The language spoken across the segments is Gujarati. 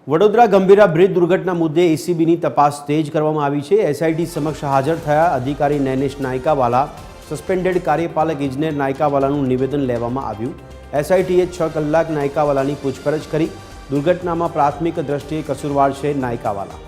વડોદરા ગંભીરા બ્રિજ દુર્ઘટના મુદ્દે એસીબીની તપાસ તેજ કરવામાં આવી છે। એસઆઈટી સમક્ષ હાજર થયા અધિકારી નૈનેશ નાયકાવાલા સસ્પેન્ડેડ કાર્યપાલક ઇજનેર નાયકાવાલાનું નિવેદન લેવામાં આવ્યું। એસઆઈટીએ 6 કલાક નાયકાવાલાની પૂછપરછ કરી। દુર્ઘટનામાં પ્રાથમિક દ્રષ્ટિએ કસૂરવાર છે નાયકાવાલા।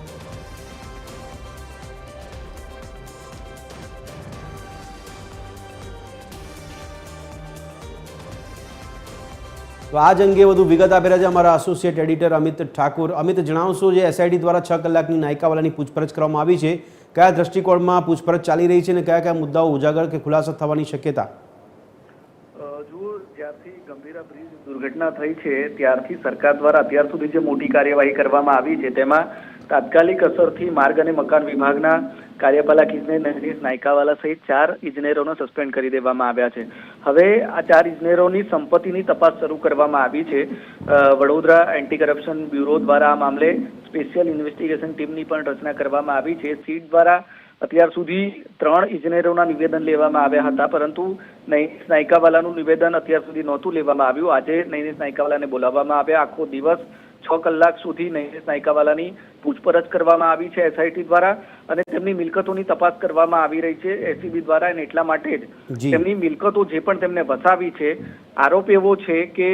તો આજ અંગે વધુ વિગત આપી રહ્યા છે અમારા એસોસિએટ એડિટર અમિત ઠાકુર। અમિત, જણાવશો જે એસઆઈટી દ્વારા 6 કલાકની નાયકાવાલાની પૂછપરછ કરવામાં આવી છે, કયા દ્રષ્ટિકોણમાં પૂછપરછ ચાલી રહી છે અને કયા કયા મુદ્દાઓ ઉજાગર કે ખુલાસા થવાની શક્યતા? જુઓ, જ્યારથી ગંભીરા બ્રિજ દુર્ઘટના થઈ છે ત્યારથી સરકાર દ્વારા અત્યાર સુધી જે મોટી કાર્યવાહી કરવામાં આવી છે તેમાં તાત્કાલિક અસરથી માર્ગ અને મકાન વિભાગના કાર્યપાલક ઇજનેર નૈનેશ નાયકાવાલા સહિત 4 ઇજનેરોને સસ્પેન્ડ કરી દેવામાં આવ્યા છે। હવે આ 4 ઇજનેરોની સંપત્તિની તપાસ શરૂ કરવામાં આવી છે। વડોદરા એન્ટી કરપ્શન બ્યુરો દ્વારા આ મામલે સ્પેશિયલ ઇન્વેસ્ટિગેશન ટીમની પણ રચના કરવામાં આવી છે। સીટ દ્વારા અત્યાર સુધી 3 ઇજનેરોના નિવેદન લેવામાં આવ્યા હતા, પરંતુ નૈનેશ નાયકાવાલાનું નિવેદન અત્યાર સુધી નહોતું લેવામાં આવ્યું। આજે નૈનેશ નાયકાવાલાને બોલાવવામાં આવ્યા। આખો દિવસ 6 કલાક સુધી નૈનેશ નાયકાવાલાની પૂછપરછ કરવામાં આવી છે એસઆઈટી દ્વારા અને તેમની મિલકતોની તપાસ કરવામાં આવી રહી છે એસીબી દ્વારા। અને એટલા માટે જ તેમની મિલકતો જે પણ તેમને વસાવી છે, આરોપ એવો છે કે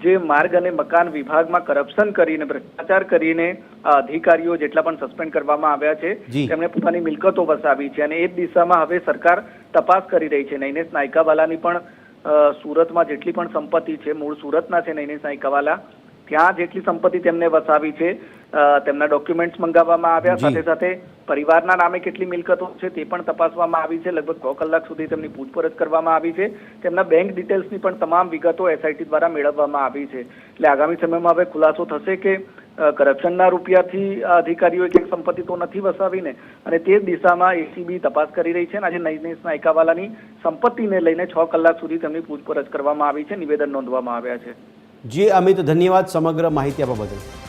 જે માર્ગ અને મકાન વિભાગમાં કરપ્શન કરીને ભ્રષ્ટાચાર કરીને અધિકારીઓ જેટલા પણ સસ્પેન્ડ કરવામાં આવ્યા છે તેમણે પોતાની મિલકતો વસાવી છે અને એ જ દિશામાં હવે સરકાર તપાસ કરી રહી છે। નૈનેશ નાયકાવાલાની પણ સુરતમાં જેટલી પણ સંપત્તિ છે, મૂળ સુરતના છે નૈનેશ નાયકાવાલા, ત્યાં જેટલી સંપત્તિ તેમને વસાવી છે તેમના ડોક્યુમેન્ટ્સ મંગાવવામાં આવ્યા। સાથે સાથે પરિવારના નામે કેટલી મિલકતો છે તે પણ તપાસવામાં આવી છે। લગભગ 6 કલાક સુધી તેમની પૂછપરછ કરવામાં આવી છે। તેમના બેંક ડિટેલ્સની પણ તમામ વિગતો એસઆઈટી દ્વારા મેળવવામાં આવી છે। એટલે આગામી સમયમાં હવે ખુલાસો થશે કે કરપ્શનના રૂપિયાથી અધિકારીઓએ ક્યાંક સંપત્તિ તો નથી વસાવીને, અને તે દિશામાં એસીબી તપાસ કરી રહી છે અને આજે નૈનેશ નાયકાવાલાની સંપત્તિને લઈને 6 કલાક સુધી તેમની પૂછપરછ કરવામાં આવી છે, નિવેદન નોંધવામાં આવ્યા છે। જી અમિત, ધન્યવાદ સમગ્ર માહિતી આપવા બદલ।